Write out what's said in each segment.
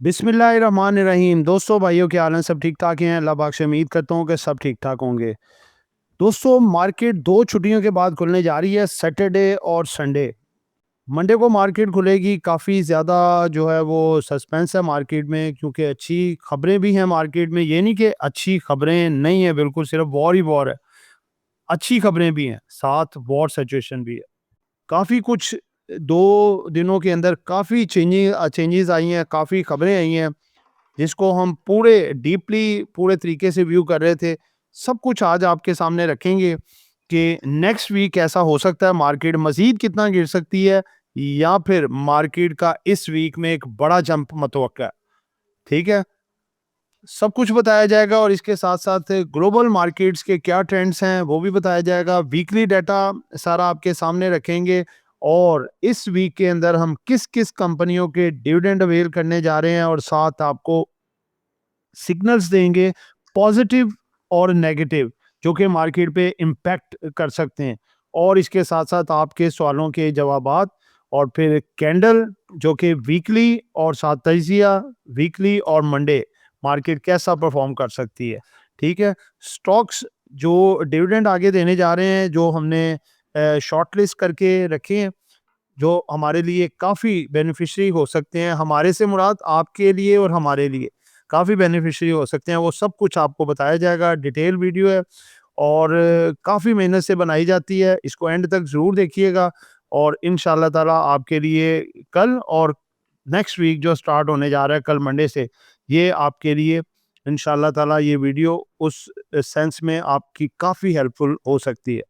बिस्मिल्लाहिर्रहमानिर्रहीम। दोस्तों, भाइयों, क्या हाल है? सब ठीक ठाक हैं? अल्लाह पाक से उम्मीद करता हूँ कि सब ठीक ठाक होंगे। दोस्तों, मार्केट दो छुट्टियों के बाद खुलने जा रही है, सैटरडे और संडे। मंडे को मार्केट खुलेगी। काफ़ी ज़्यादा जो है वो सस्पेंस है मार्केट में, क्योंकि अच्छी खबरें भी हैं मार्केट में। ये नहीं कि अच्छी खबरें नहीं है, बिल्कुल सिर्फ वॉर ही वॉर है। अच्छी खबरें भी हैं, साथ वॉर सिचुएशन भी है। काफ़ी कुछ 2 दिनों के अंदर काफ़ी चेंजेज़ आई हैं, काफ़ी खबरें आई हैं, जिसको हम पूरे डीपली पूरे तरीके से व्यू कर रहे थे। सब कुछ आज आपके सामने रखेंगे कि नेक्स्ट वीक ऐसा हो सकता है, मार्केट मज़ीद कितना गिर सकती है, या फिर मार्केट का इस वीक में एक बड़ा जंप मतवक्का है। ठीक है? सब कुछ बताया जाएगा और इसके साथ-साथ ग्लोबल मार्केट्स के क्या ट्रेंड्स हैं, वो भी बताया जाएगा। वीकली डाटा सारा आपके सामने रखेंगे और इस वीक के अंदर हम किस-किस कंपनियों के डिविडेंड अवेल करने जा रहे हैं, और साथ आपको सिग्नल्स देंगे पॉजिटिव और नेगेटिव, जो कि मार्केट पे इम्पैक्ट कर सकते हैं। और इसके साथ-साथ आपके सवालों के जवाबात, और फिर कैंडल जो कि वीकली, और साथ तजिया वीकली और मंडे मार्केट कैसा परफॉर्म कर सकती है। ठीक है? स्टॉक्स जो डिविडेंड आगे देने जा रहे हैं, जो हमने शॉर्टलिस्ट करके रखे हैं, जो हमारे लिए काफ़ी बेनिफिशियरी हो सकते हैं। हमारे से मुराद आपके लिए और हमारे लिए काफ़ी बेनिफिशियरी हो सकते हैं। वो सब कुछ आपको बताया जाएगा। डिटेल वीडियो है और काफ़ी मेहनत से बनाई जाती है। इसको एंड तक ज़रूर देखिएगा और इंशाल्लाह ताला आपके लिए कल और नेक्स्ट वीक जो स्टार्ट होने जा रहा है कल मंडे से, ये आपके लिए इंशाल्लाह ताला ये वीडियो उस सेंस में आपकी काफ़ी हेल्पफुल हो सकती है।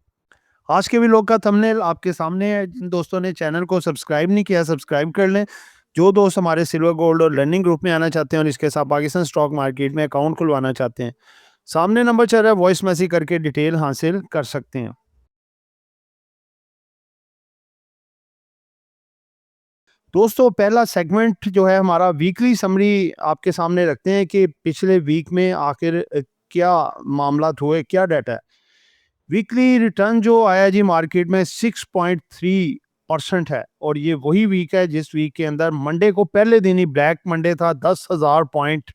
आज के व्लॉग का थंबनेल आपके सामने है। जिन दोस्तों ने चैनल को सब्सक्राइब नहीं किया, सब्सक्राइब कर लें। जो दोस्त हमारे सिल्वर गोल्ड और लर्निंग ग्रुप में आना चाहते हैं और इसके साथ पाकिस्तान स्टॉक मार्केट में अकाउंट खुलवाना चाहते हैं, सामने नंबर चल रहा है, वॉइस मैसेज करके डिटेल हासिल कर सकते हैं। दोस्तों, पहला सेगमेंट जो है हमारा, वीकली समरी आपके सामने रखते हैं कि पिछले वीक में आखिर क्या मामलात हुए, क्या डाटा है। वीकली रिटर्न जो आया जी मार्केट में 6.3% है, और ये वही वीक है जिस वीक के अंदर मंडे को पहले दिन ही ब्लैक मंडे था, 10,000 पॉइंट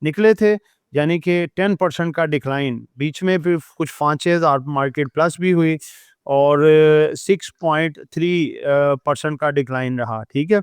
निकले थे, यानी कि 10% का डिक्लाइन। बीच में फिर कुछ 5,000 मार्केट प्लस भी हुई और 6.3% का डिक्लाइन रहा। ठीक है?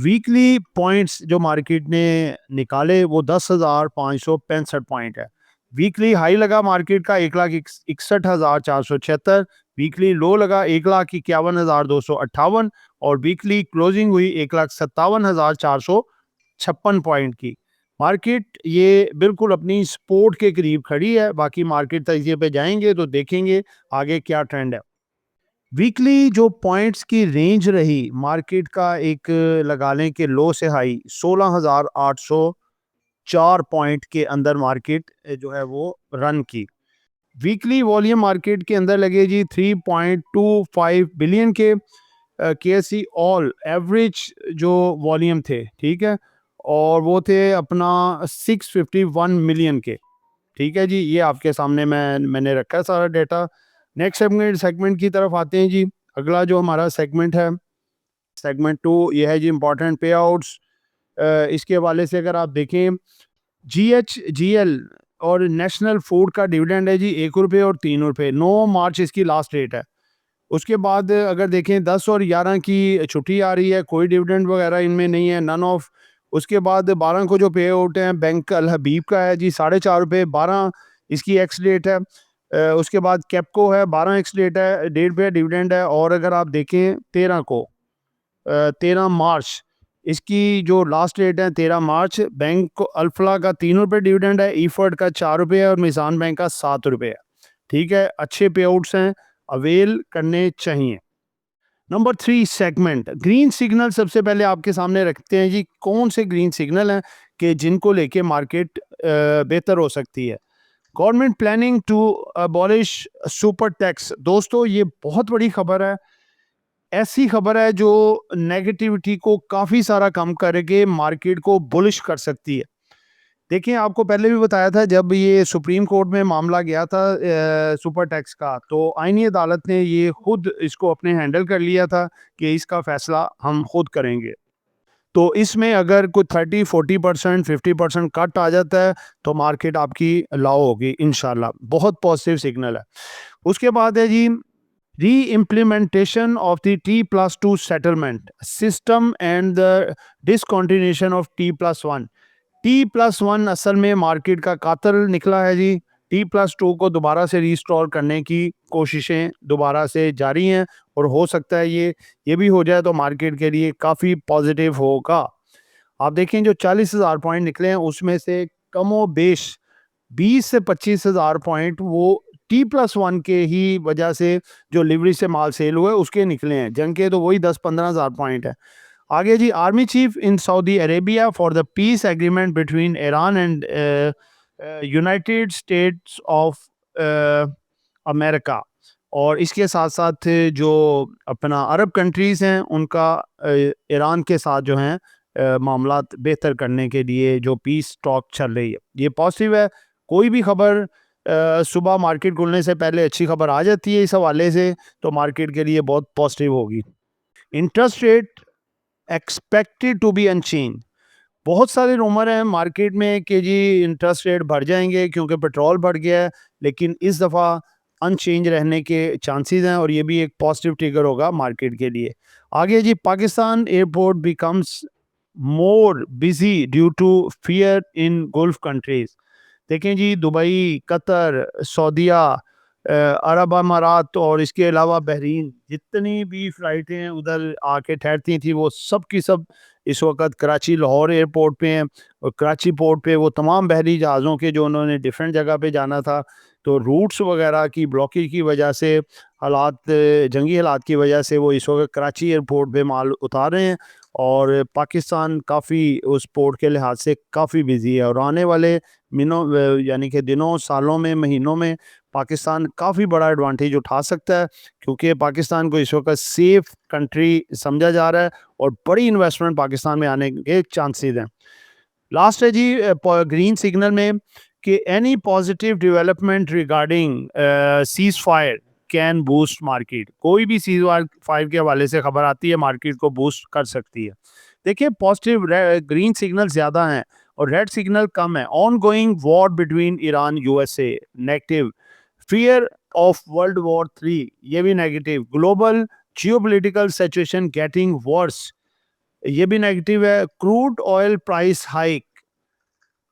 वीकली पॉइंट्स जो मार्केट ने निकाले वो 10,565 पॉइंट है। वीकली हाई लगा मार्केट का 1,61,476। वीकली लो लगा 1,51,258 और वीकली क्लोजिंग हुई 1,57,456 पॉइंट की। मार्केट ये बिल्कुल अपनी सपोर्ट के करीब खड़ी है। बाकी मार्केट तजिए पे जाएंगे तो देखेंगे आगे क्या ट्रेंड है। वीकली जो पॉइंट्स की रेंज रही मार्केट का, एक लगा लें कि लो से हाई 16,804 पॉइंट के अंदर मार्केट जो है वो रन की। वीकली वॉल्यूम मार्केट के अंदर लगे जी 3.25 बिलियन के। केएससी ऑल एवरेज जो वॉल्यूम थे, ठीक है, और वो थे अपना 651 मिलियन के। ठीक है जी, ये आपके सामने मैंने रखा है सारा डेटा। नेक्स्ट सेगमेंट सेगमेंट की तरफ आते हैं जी। अगला जो हमारा सेगमेंट है, सेगमेंट 2, ये है जी इंपॉर्टेंट पे आउट्स। इसके हवाले से अगर आप देखें, जीएचजीएल और नेशनल फूड का डिविडेंड है जी ₹1 और ₹3। 9 मार्च इसकी लास्ट डेट है। उसके बाद अगर देखें 10 और 11 की छुट्टी आ रही है, कोई डिविडेंड वगैरह इनमें नहीं है, नन ऑफ। उसके बाद 12 को जो पे आउट है बैंक अल हबीब का है जी ₹4.5, 12 इसकी एक्स डेट है। उसके बाद कैपको है, 12 एक्स डेट पे डिविडेंड है। और अगर आप देखें 13 को, 13 मार्च इसकी जो लास्ट डेट है, 13 मार्च। बैंक को अल्फला का ₹3 डिविडेंड है, ईफर्ट का ₹4 है और मिजान बैंक का ₹7 है। ठीक है, अच्छे पे आउट्स हैं, अवेल करने चाहिए। नंबर 3 सेगमेंट ग्रीन सिग्नल सबसे पहले आपके सामने रखते हैं जी। कौन से ग्रीन सिग्नल हैं कि जिनको लेके मार्केट बेहतर हो सकती है। Government planning to abolish super tax. दोस्तों, ये बहुत बड़ी खबर है। ऐसी खबर है जो नेगेटिविटी को काफ़ी सारा कम करके मार्केट को बुलिश कर सकती है। देखिए, आपको पहले भी बताया था, जब ये सुप्रीम कोर्ट में मामला गया था सुपर टैक्स का, तो आईनी अदालत ने ये खुद इसको अपने हैंडल कर लिया था कि इसका फैसला हम खुद करेंगे। तो इसमें अगर कोई 30-40% 50% कट आ जाता है तो मार्केट आपकी लाओ होगी इंशाल्लाह। बहुत पॉजिटिव सिग्नल है। उसके बाद है जी re-implementation of the T+2 settlement system and the discontinuation of T+1। T+1 असल में मार्केट का कातिल निकला है जी। T+2 को दोबारा से रिस्टोर करने की कोशिशें दोबारा से जारी हैं और हो सकता है ये भी हो जाए तो मार्केट के लिए काफ़ी पॉजिटिव होगा। आप देखें जो 40,000 पॉइंट निकले हैं उसमें से कमोबेश 20 से 25,000 पॉइंट वो T+1 के ही वजह से जो लिवरी से माल सेल हुए उसके निकले हैं। जंग के तो वही 10-15,000 पॉइंट है। आगे जी army chief in Saudi Arabia for the peace agreement between Iran and United States of America. और इसके साथ साथ जो अपना अरब कंट्रीज़ हैं उनका ईरान के साथ जो हैं मामलात बेहतर करने के लिए जो पीस टॉक चल रही है ये पॉजिटिव है। कोई भी खबर सुबह मार्केट खुलने से पहले अच्छी खबर आ जाती है इस हवाले से तो मार्केट के लिए बहुत पॉजिटिव होगी। Interest rate expected to be unchange. बहुत सारे रूमर हैं मार्केट में कि जी इंटरेस्ट रेट बढ़ जाएंगे क्योंकि पेट्रोल बढ़ गया है, लेकिन इस दफ़ा अनचेंज रहने के चांसेस हैं और ये भी एक पॉजिटिव ट्रिगर होगा मार्केट के लिए। आगे जी Pakistan airport becomes more busy due to fear in Gulf countries. देखें जी दुबई, कतर, सऊदीया, अरब अमारात और इसके अलावा बहरीन जितनी भी फ़्लाइटें हैं उधर आके ठहरती थी वो सब की सब इस वक्त कराची लाहौर एयरपोर्ट पे हैं। और कराची पोर्ट पे वो तमाम बहरी जहाज़ों के जो उन्होंने डिफरेंट जगह पे जाना था तो रूट्स वगैरह की ब्लॉकेज की वजह से हालात जंगी हालात की वजह से वो इस वक्त कराची एयरपोर्ट पे माल उतार रहे हैं और पाकिस्तान काफ़ी उस पोर्ट के लिहाज से काफ़ी बिजी है और आने वाले मिनों यानी कि दिनों, सालों में, महीनों में पाकिस्तान काफ़ी बड़ा एडवांटेज उठा सकता है क्योंकि पाकिस्तान को इस वक्त सेफ कंट्री समझा जा रहा है और बड़ी इन्वेस्टमेंट पाकिस्तान में आने के चांसेस हैं। लास्ट है जी ग्रीन सिग्नल में कि any positive development regarding cease fire can boost market. कोई भी सीज फायर के हवाले से खबर आती है मार्केट को बूस्ट कर सकती है। देखिए पॉजिटिव ग्रीन सिग्नल ज़्यादा हैं और रेड सिग्नल कम है। On going war between Iran USA negative, fear of world war 3 ये भी negative, global geopolitical situation getting worse ये भी नेगेटिव है, crude oil price hike,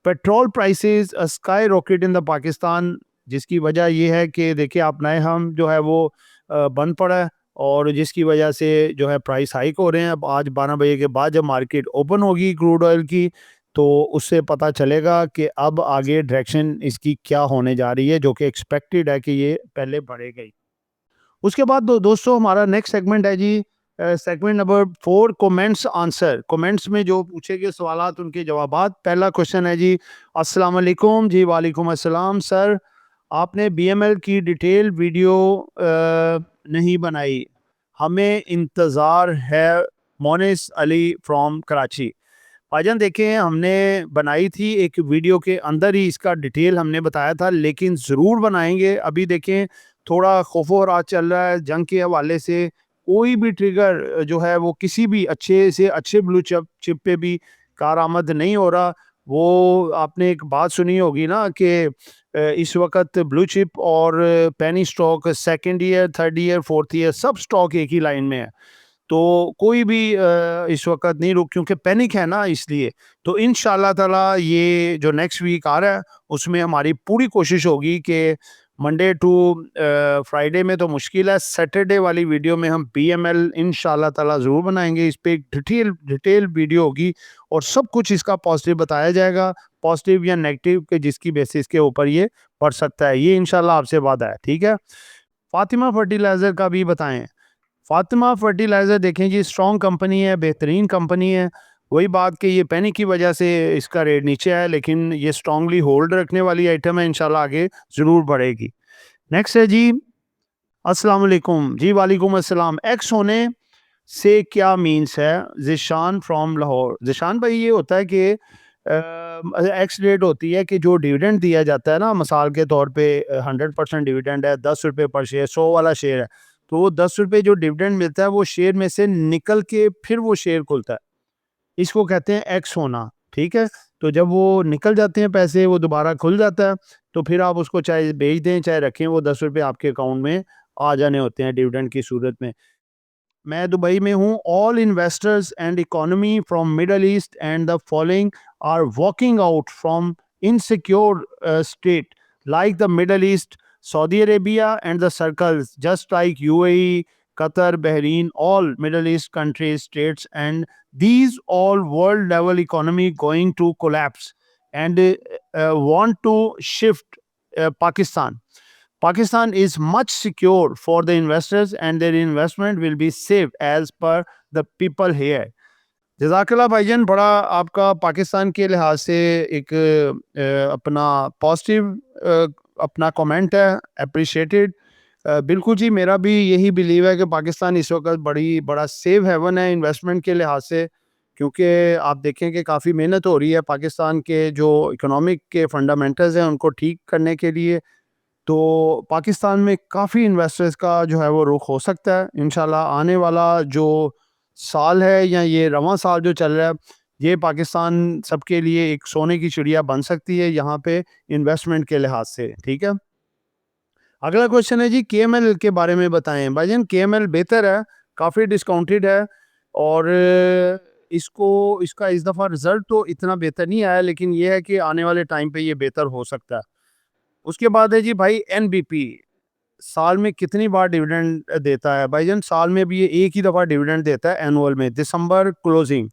petrol prices sky rocket in the Pakistan जिसकी वजह ये है कि देखिए आप नए हम जो है वो बंद पड़ा है और जिसकी वजह से जो है प्राइस हाइक हो रहे हैं। अब आज 12 बजे के बाद जब मार्केट ओपन होगी क्रूड ऑयल की तो उससे पता चलेगा कि अब आगे डायरेक्शन इसकी क्या होने जा रही है जो कि एक्सपेक्टेड है कि ये पहले बढ़ेगा ही। उसके बाद दोस्तों हमारा नेक्स्ट सेगमेंट है जी segment number 4 comments answer. Comments में जो पूछे गए सवालात उनके जवाबात। पहला क्वेश्चन है जी अस्सलाम वालेकुम जी। वालेकुम अस्सलाम सर, आपने बीएमएल की डिटेल वीडियो नहीं बनाई, हमें इंतज़ार है। मोनिस अली फ्रॉम कराची। भाईजान देखें हमने बनाई थी एक वीडियो के अंदर ही इसका डिटेल हमने बताया था लेकिन ज़रूर बनाएंगे। अभी देखें थोड़ा खौफ और राज चल रहा है जंग के हवाले से। कोई भी ट्रिगर जो है वो किसी भी अच्छे से अच्छे ब्लू चिप पे भी कारआमद नहीं हो रहा। वो आपने एक बात सुनी होगी ना कि इस वक्त ब्लू चिप और penny stock second year, third year, fourth year सब स्टॉक एक ही लाइन में है। तो कोई भी इस वक्त नहीं रुक क्योंकि पैनिक है ना इसलिए। तो इंशाल्लाह ताला ये जो नेक्स्ट वीक आ रहा है उसमें हमारी पूरी कोशिश होगी कि मंडे टू फ्राइडे में तो मुश्किल है, सैटरडे वाली वीडियो में हम बीएमएल इंशाल्लाह ताला ज़रूर बनाएंगे। इस पे एक डिटेल वीडियो होगी और सब कुछ इसका पॉजिटिव बताया जाएगा, पॉजिटिव या नेगेटिव के जिसकी बेसिस के ऊपर ये बढ़ सकता है। ये इंशाल्लाह आपसे वादा है, ठीक है। फातिमा फर्टिलाइज़र का भी बताएं। फातिमा फर्टिलाइज़र देखें जी स्ट्रॉन्ग कंपनी है, बेहतरीन कंपनी है। वही बात कि ये पैनिक की वजह से इसका रेट नीचे है लेकिन ये स्ट्रांगली होल्ड रखने वाली आइटम है, इंशाल्लाह आगे ज़रूर बढ़ेगी। नेक्स्ट है जी अस्सलाम वालेकुम जी। वालेकुम अस्सलाम। एक्स होने से क्या मीन्स है? ज़िशान फ्रॉम लाहौर। ज़िशान भाई ये होता है कि एक्स डेट होती है कि जो डिविडेंड दिया जाता है ना, मिसाल के तौर पे 100% डिविडेंड है, 10 रुपये पर शेयर, 100 वाला शेयर है तो वो 10 रुपये जो डिविडेंड मिलता है वो शेयर में से निकल के फिर वो शेयर खुलता है। इसको कहते हैं एक्स होना, ठीक है। तो जब वो निकल जाते हैं पैसे, वो दोबारा खुल जाता है, तो फिर आप उसको चाहे बेच दें चाहे रखें, वो 10 रुपये आपके अकाउंट में आ जाने होते हैं डिविडेंड की सूरत में। मैं दुबई में हूँ। All investors and economy from Middle East and the following are walking out from insecure state like the Middle East, Saudi Arabia and the circles just like UAE, Qatar, Bahrain, all Middle East countries, states, and these all world level economy going to collapse and want to shift Pakistan. Pakistan is much secure for the investors and their investment will be safe as per the people here. जज़ाकल्लाह भाईजान, बड़ा आपका पाकिस्तान के लिहाज से एक अपना positive अपना कमेंट है, अप्रिशिएटेड। बिल्कुल जी, मेरा भी यही बिलीव है कि पाकिस्तान इस वक्त बड़ा सेफ हेवन है इन्वेस्टमेंट के लिहाज से, क्योंकि आप देखें कि काफ़ी मेहनत हो रही है पाकिस्तान के जो इकोनॉमिक के फंडामेंटल्स हैं उनको ठीक करने के लिए। तो पाकिस्तान में काफ़ी इन्वेस्टर्स का जो है वो रुख हो सकता है इंशाल्लाह। आने वाला जो साल है या ये रवां साल जो चल रहा है, ये पाकिस्तान सबके लिए एक सोने की चिड़िया बन सकती है यहाँ पे इन्वेस्टमेंट के लिहाज से, ठीक है। अगला क्वेश्चन है जी, केएमएल के बारे में बताएं। भाईजान केएमएल बेहतर है, काफ़ी डिस्काउंटेड है और इसका इस दफ़ा रिजल्ट तो इतना बेहतर नहीं आया, लेकिन ये है कि आने वाले टाइम पे ये बेहतर हो सकता है। उसके बाद है जी भाई एनबीपी, साल में कितनी बार डिविडेंड देता है? भाईजान साल में भी ये एक ही दफ़ा डिविडेंड देता है एनुअल में, दिसंबर क्लोजिंग।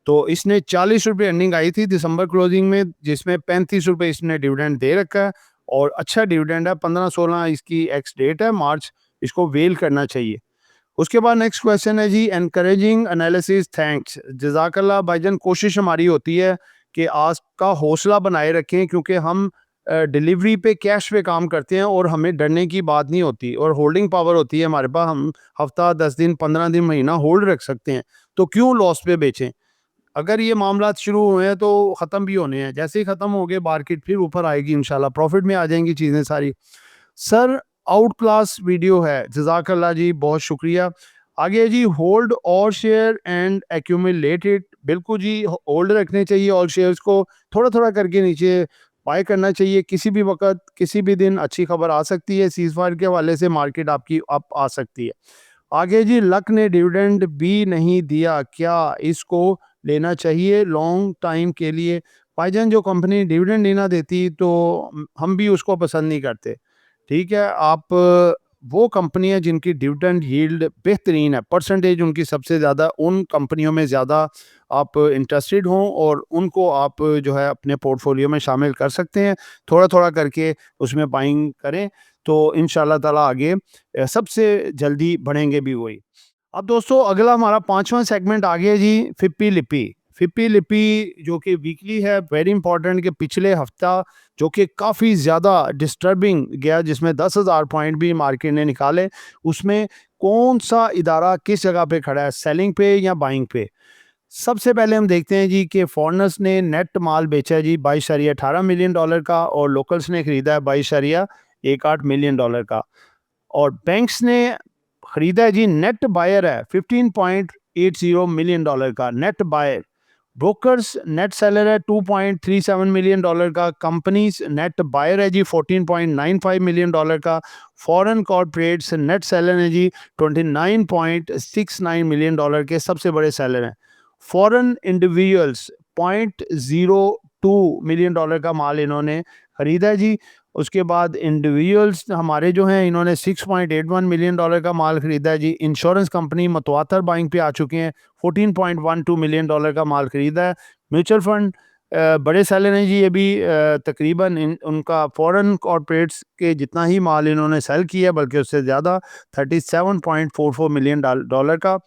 तो इसने 40 रुपये अर्निंग आई थी दिसंबर क्लोजिंग में, जिसमें 35 रुपये इसने डिविडेंड दे रखा है और अच्छा डिविडेंड है। 15-16 इसकी एक्स डेट है मार्च, इसको वेल करना चाहिए। उसके बाद नेक्स्ट क्वेश्चन है जी, एनकरेजिंग एनालिसिस थैंक्स। जज़ाकल्लाह भाईजान, कोशिश हमारी होती है कि आज का हौसला बनाए रखें, क्योंकि हम डिलीवरी पे कैश पे काम करते हैं और हमें डरने की बात नहीं होती और होल्डिंग पावर होती है हमारे पास। हम हफ्ता 10 दिन 15 दिन महीना होल्ड रख सकते हैं, तो क्यों लॉस पे बेचें? अगर ये मामला शुरू हुए हैं तो ख़त्म भी होने हैं, जैसे ही ख़त्म हो गए मार्केट फिर ऊपर आएगी इंशाल्लाह, प्रॉफिट में आ जाएंगी चीज़ें सारी। सर आउट क्लास वीडियो है, जज़ाकल्लाह जी, बहुत शुक्रिया। आगे है जी, होल्ड और शेयर एंड एक्यूमुलेटेड। बिल्कुल जी, होल्ड रखने चाहिए और शेयर्स को थोड़ा थोड़ा करके नीचे बाय करना चाहिए। किसी भी वक्त किसी भी दिन अच्छी खबर आ सकती है, सीज फायर के हवाले से मार्केट आपकी अप आ सकती है। आगे जी, लक ने डिविडेंड भी नहीं दिया, क्या इसको लेना चाहिए लॉन्ग टाइम के लिए? भाईजान, जो कंपनी डिविडेंड नहीं ना देती तो हम भी उसको पसंद नहीं करते, ठीक है। आप वो कंपनियां जिनकी डिविडेंड यील्ड बेहतरीन है, परसेंटेज उनकी सबसे ज़्यादा, उन कंपनियों में ज़्यादा आप इंटरेस्टेड हों और उनको आप जो है अपने पोर्टफोलियो में शामिल कर सकते हैं। थोड़ा थोड़ा करके उसमें बाइंग करें तो इंशाल्लाह ताला आगे सबसे जल्दी बढ़ेंगे भी वही। अब दोस्तों अगला हमारा पांचवा सेगमेंट आ गया जी, फिप्पी लिपि। फिप्पी लिपि जो कि वीकली है, वेरी इंपॉर्टेंट, कि पिछले हफ्ता जो कि काफ़ी ज़्यादा डिस्टर्बिंग गया, जिसमें 10,000 पॉइंट भी मार्केट ने निकाले, उसमें कौन सा इदारा किस जगह पे खड़ा है, सेलिंग पे या बाइंग पे? सबसे पहले हम देखते हैं जी कि फॉरनर्स ने नेट माल बेचा है जी 22.18 मिलियन डॉलर का और लोकल्स ने खरीदा है 22.18 मिलियन डॉलर का। और बैंक्स ने खरीदा है जी, नेट बायर है 15.80 मिलियन डॉलर का net buyer. Brokers net seller है 2.37 मिलियन डॉलर का। कंपनीज नेट बायर है जी 14.95 मिलियन डॉलर का। फॉरेन कॉर्पोरेट्स नेट सेलर है जी 29.69 मिलियन डॉलर के, सबसे बड़े सेलर हैं। फॉरेन इंडिविजुअल्स 0.02 मिलियन डॉलर का माल इन्होंने खरीदा है जी। उसके बाद इंडिविजुअल्स हमारे जो हैं, इन्होंने 6.81 मिलियन डॉलर का माल खरीदा है जी। इंश्योरेंस कंपनी मतवातर बाइंग पे आ चुके हैं, 14.12 मिलियन डॉलर का माल खरीदा है। म्यूचुअल फंड बड़े सेलर हैं जी, ये भी तकरीबन उनका फॉरेन कॉर्पोरेट्स के जितना ही माल इन्होंने सेल किया, बल्कि उससे ज़्यादा 37.44 मिलियन डॉलर का।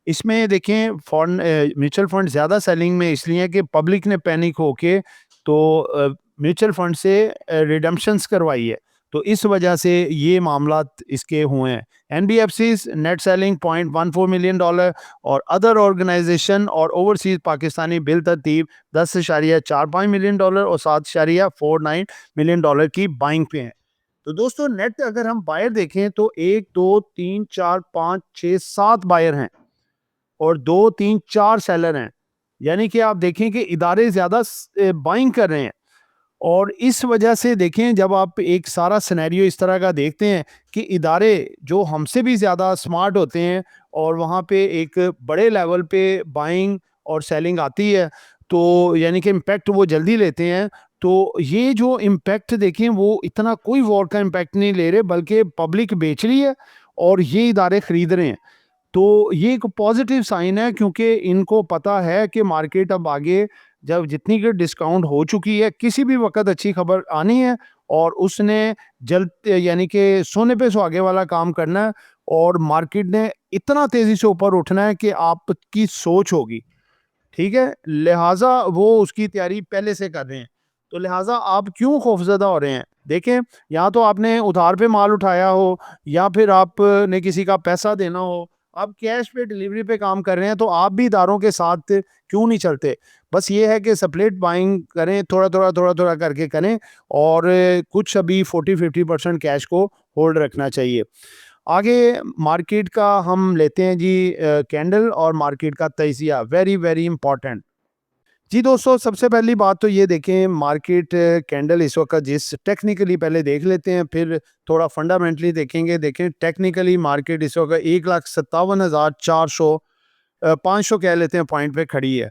इसमें देखें फॉरेन म्यूचुअल फंड ज़्यादा सेलिंग में इसलिए कि पब्लिक ने पैनिक होके तो म्यूचुअल फंड से रिडम्पशंस करवाई है, तो इस वजह से ये मामला इसके हुए हैं। NBFCs net selling 0.14 million dollar और अदर ऑर्गेनाइजेशन और ओवरसीज पाकिस्तानी बिल तरतीब 10.45 मिलियन डॉलर और 7.49 मिलियन डॉलर की बाइंग पे हैं। तो दोस्तों नेट अगर हम बायर देखें तो 1 2 3 4 5 6 7 बायर हैं और 2 3 4 सेलर हैं। यानी कि आप देखें कि इदारे ज़्यादा बाइंग कर रहे हैं। और इस वजह से देखें, जब आप एक सारा सिनेरियो इस तरह का देखते हैं कि इदारे जो हमसे भी ज़्यादा स्मार्ट होते हैं और वहाँ पे एक बड़े लेवल पे बाइंग और सेलिंग आती है, तो यानी कि इम्पैक्ट वो जल्दी लेते हैं। तो ये जो इम्पैक्ट देखें, वो इतना कोई वॉर का इम्पैक्ट नहीं ले रहे, बल्कि पब्लिक बेच रही है और ये इदारे खरीद रहे हैं। तो ये एक पॉजिटिव साइन है, क्योंकि इनको पता है कि मार्केट अब आगे जब जितनी की डिस्काउंट हो चुकी है, किसी भी वक़्त अच्छी खबर आनी है और उसने जल्द यानी कि सोने पे सुहागे वाला काम करना है और मार्केट ने इतना तेज़ी से ऊपर उठना है कि आपकी सोच होगी, ठीक है? लिहाज़ा वो उसकी तैयारी पहले से कर रहे हैं। तो लिहाज़ा आप क्यों खौफ़ज़दा हो रहे हैं? देखें, या तो आपने उधार पे माल उठाया हो या फिर आपने किसी का पैसा देना हो, आप कैश पे डिलीवरी पे काम कर रहे हैं, तो आप भी इदारों के साथ क्यों नहीं चलते? बस ये है कि स्प्लिट बाइंग करें, थोड़ा-थोड़ा, थोड़ा-थोड़ा करके करें और कुछ अभी 40-50% कैश को होल्ड रखना चाहिए। आगे मार्केट का हम लेते हैं जी, कैंडल और मार्केट का तजिया, वेरी वेरी इंपॉर्टेंट। जी दोस्तों, सबसे पहली बात तो ये देखें, मार्केट कैंडल इस वक्त जिस टेक्निकली पहले देख लेते हैं, फिर थोड़ा फंडामेंटली देखेंगे। देखें टेक्निकली मार्केट इस वक्त 1,57,400 500 कह लेते हैं पॉइंट पे खड़ी है।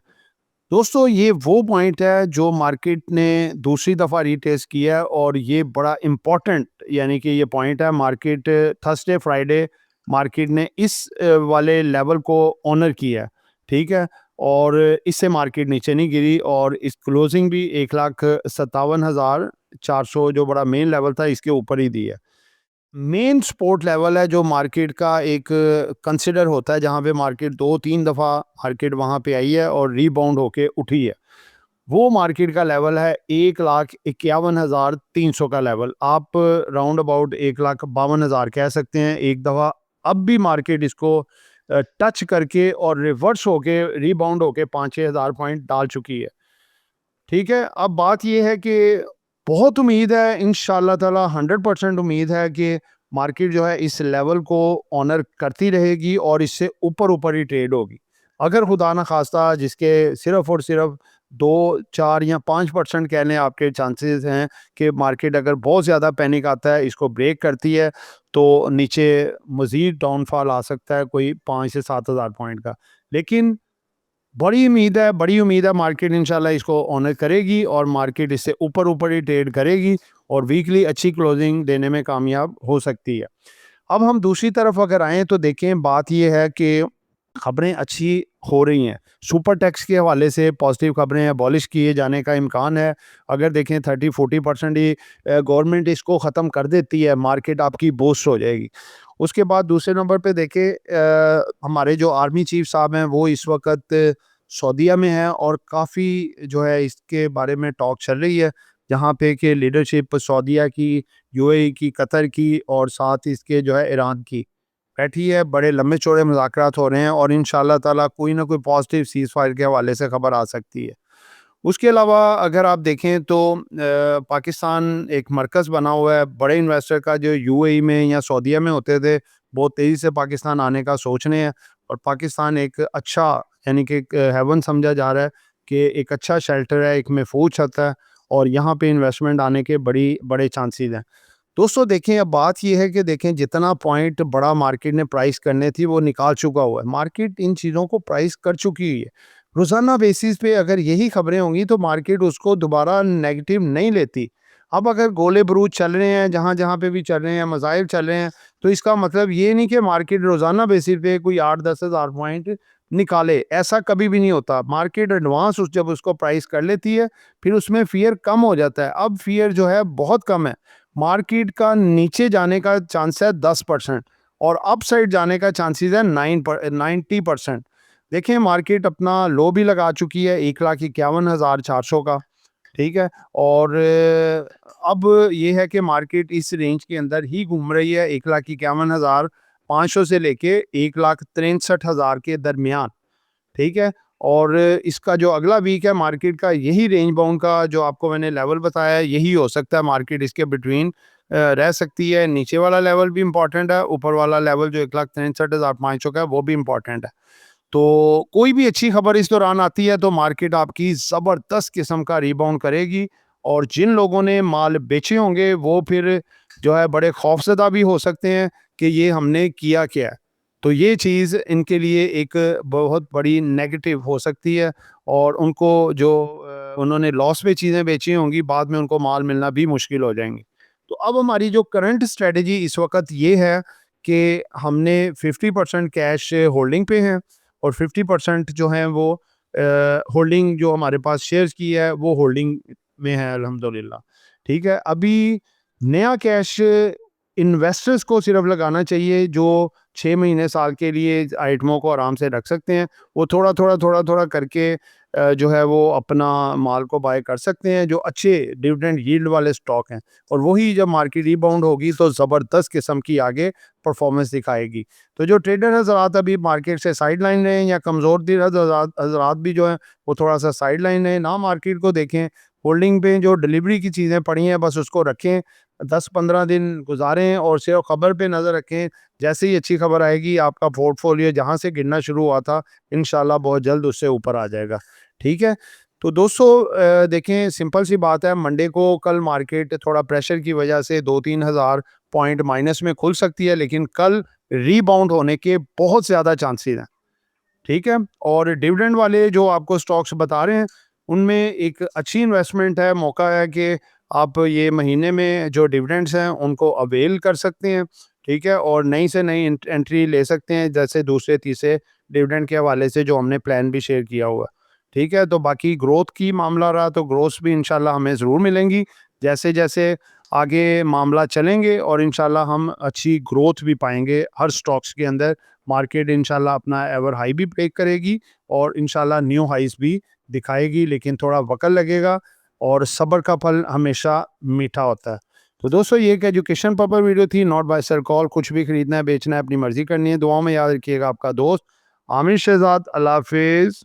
दोस्तों, ये वो पॉइंट है जो मार्केट ने दूसरी दफ़ा रीटेस्ट किया है और ये बड़ा इम्पोर्टेंट यानी कि ये पॉइंट है। मार्केट थर्सडे फ्राइडे मार्केट ने इस वाले लेवल को ऑनर किया है, ठीक है? और इससे मार्केट नीचे नहीं गिरी और इस क्लोजिंग भी 1,57,400 जो बड़ा मेन लेवल था, इसके ऊपर ही दी है। मेन सपोर्ट लेवल है जो मार्केट का एक कंसिडर होता है, जहाँ पे मार्केट 2-3 दफ़ा मार्केट वहाँ पे आई है और रीबाउंड होके उठी है। वो मार्केट का लेवल है 1,51,300 का लेवल। आप राउंड अबाउट 1,52,000 कह सकते हैं एक दफ़ा। अब भी मार्केट इसको टच करके और रिवर्स होके रीबाउंड होके 5-6 हज़ार पॉइंट डाल चुकी है। ठीक है, अब बात ये है कि बहुत उम्मीद है, इंशाल्लाह ताला 100% उम्मीद है कि मार्केट जो है इस लेवल को ऑनर करती रहेगी और इससे ऊपर ही ट्रेड होगी। अगर खुदा ना खास्ता जिसके सिर्फ और सिर्फ 2-4 या 5% कह लें आपके चांसेस हैं कि मार्केट अगर बहुत ज़्यादा पैनिक आता है, इसको ब्रेक करती है, तो नीचे मज़ीद डाउनफॉल आ सकता है कोई 5 से 7 हज़ार पॉइंट का। लेकिन बड़ी उम्मीद है मार्केट इंशाल्लाह इसको ऑनर करेगी और मार्केट इससे ऊपर ही ट्रेड करेगी और वीकली अच्छी क्लोजिंग देने में कामयाब हो सकती है। अब हम दूसरी तरफ अगर आएँ तो देखें, बात ये है कि खबरें अच्छी हो रही हैं। सुपर टैक्स के हवाले से पॉजिटिव खबरें हैं, अबॉलिश किए जाने का इम्कान है। अगर देखें 30-40% ही गवर्नमेंट इसको ख़त्म कर देती है, मार्केट आपकी बूस्ट हो जाएगी। उसके बाद दूसरे नंबर पे देखें, हमारे जो आर्मी चीफ साहब हैं वो इस वक़्त सऊदीया में हैं और काफ़ी जो है इसके बारे में टॉक चल रही है, जहाँ पे कि लीडरशिप सऊदीया की, यूएई की, कतर की और साथ इसके जो है ईरान की बैठी है। बड़े लंबे चौड़े मुज़ाकरात हो रहे हैं और इंशाल्लाह ताला कोई ना कोई पॉजिटिव सीज़ फायर के हवाले से खबर आ सकती है। उसके अलावा अगर आप देखें तो पाकिस्तान एक मरकज़ बना हुआ है बड़े इन्वेस्टर का, जो यूएई में या सऊदीया में होते थे, बहुत तेज़ी से पाकिस्तान आने का सोच रहे हैं और पाकिस्तान एक अच्छा यानी कि एक हेवन समझा जा रहा है कि एक अच्छा शेल्टर है, एक महफूज छत है और यहाँ पे इन्वेस्टमेंट आने के बड़े चांसेस हैं। दोस्तों देखें, अब बात ये है कि देखें जितना पॉइंट बड़ा मार्केट ने प्राइस करने थी वो निकाल चुका हुआ है। मार्केट इन चीज़ों को प्राइस कर चुकी है। रोज़ाना बेसिस पे अगर यही खबरें होंगी तो मार्केट उसको दोबारा नेगेटिव नहीं लेती। अब अगर गोले बरूज चल रहे हैं, जहाँ-जहाँ पे भी चल रहे हैं, मज़ाहिर चल रहे हैं, तो इसका मतलब ये नहीं कि मार्केट रोज़ाना बेसिस पे कोई 8-10 हज़ार पॉइंट निकाले, ऐसा कभी भी नहीं होता। मार्केट एडवांस जब उसको प्राइस कर लेती है, फिर उसमें फ़ियर कम हो जाता है। अब फ़ियर जो है बहुत कम है। मार्केट का नीचे जाने का चांस है 10% और अपसाइड जाने का चांसेस है 90%। देखिए, मार्केट अपना लो भी लगा चुकी है 1,51,400 का, ठीक है? और अब ये है कि मार्केट इस रेंज के अंदर ही घूम रही है, 1,51,500 से लेके 1,63,000 के दरमियान, ठीक है? और इसका जो अगला वीक है मार्केट का, यही रेंज बाउंड का जो आपको मैंने लेवल बताया है, यही हो सकता है। मार्केट इसके बिटवीन रह सकती है। नीचे वाला लेवल भी इम्पोर्टेंट है, ऊपर वाला लेवल जो 1,63,500 का है वो भी इम्पोर्टेंट है। तो कोई भी अच्छी खबर इस दौरान आती है तो मार्केट आपकी ज़बरदस्त किस्म का रिबाउंड करेगी और जिन लोगों ने माल बेचे होंगे वो फिर जो है बड़े खौफज़दा भी हो सकते हैं कि ये हमने किया क्या है। तो ये चीज़ इनके लिए एक बहुत बड़ी नेगेटिव हो सकती है और उनको जो उन्होंने लॉस में चीज़ें बेची होंगी बाद में उनको माल मिलना भी मुश्किल हो जाएँगी। तो अब हमारी जो करंट स्ट्रैटेजी इस वक़्त ये है कि हमने 50% कैश होल्डिंग पे हैं और 50% जो है वो होल्डिंग जो हमारे पास शेयर्स की है वो होल्डिंग में है अल्हम्दुलिल्लाह। ठीक है? अभी नया कैश इन्वेस्टर्स को सिर्फ लगाना चाहिए जो 6 महीने साल के लिए आइटमों को आराम से रख सकते हैं। वो थोड़ा-थोड़ा करके जो है वो अपना माल को बाय कर सकते हैं जो अच्छे डिविडेंड यील्ड वाले स्टॉक हैं और वही जब मार्केट रिबाउंड होगी तो ज़बरदस्त किस्म की आगे परफॉर्मेंस दिखाएगी। तो जो ट्रेडर हज़रात अभी मार्केट से साइड लाइन रहें या कमज़ोर दिल हज़रात भी जो हैं वो थोड़ा-सा साइड लाइन रहें, ना मार्केट को देखें। होल्डिंग पे जो डिलीवरी की चीज़ें पड़ी हैं बस उसको रखें, 10-15 दिन गुज़ारें और सिर्फ़ खबर पे नज़र रखें। जैसे ही अच्छी खबर आएगी आपका पोर्टफोलियो जहाँ से गिरना शुरू हुआ था, इंशाल्लाह बहुत जल्द उससे ऊपर आ जाएगा। ठीक है? तो दोस्तों देखें सिंपल सी बात है मंडे को कल मार्केट थोड़ा प्रेशर की वजह से 2-3 हज़ार पॉइंट माइनस में खुल सकती है लेकिन कल रीबाउंड होने के बहुत ज़्यादा चांसेस हैं। ठीक है? और डिविडेंड वाले जो आपको स्टॉक्स बता रहे हैं, उनमें एक अच्छी इन्वेस्टमेंट है, मौका है कि आप ये महीने में जो डिविडेंड्स हैं, उनको अवेल कर सकते हैं, ठीक है? और नई से नई एंट्री ले सकते हैं, जैसे दूसरे, तीसरे डिविडेंड के हवाले से जो हमने प्लान भी शेयर किया हुआ है, ठीक है? तो बाकी ग्रोथ की मामला रहा, तो ग्रोथ भी इंशाल्लाह हमें ज़रूर मिलेंगी, जैसे-जैसे आगे मामला चलेंगे और इंशाल्लाह हम अच्छी ग्रोथ भी पाएँगे हर स्टॉक्स के अंदर। मार्केट इंशाल्लाह अपना एवर हाई भी ब्रेक करेगी और इंशाल्लाह न्यू हाईज़ भी दिखाएगी, लेकिन थोड़ा वक़्त लगेगा और सब्र का फल हमेशा मीठा होता है। तो दोस्तों ये एक एजुकेशन पर्पस वीडियो थी, नॉट बाय सेल कॉल। कुछ भी खरीदना है, बेचना है, अपनी मर्ज़ी करनी है। दुआओं में याद रखिएगा आपका दोस्त आमिर शहज़ाद। अल्लाह हाफ़िज़।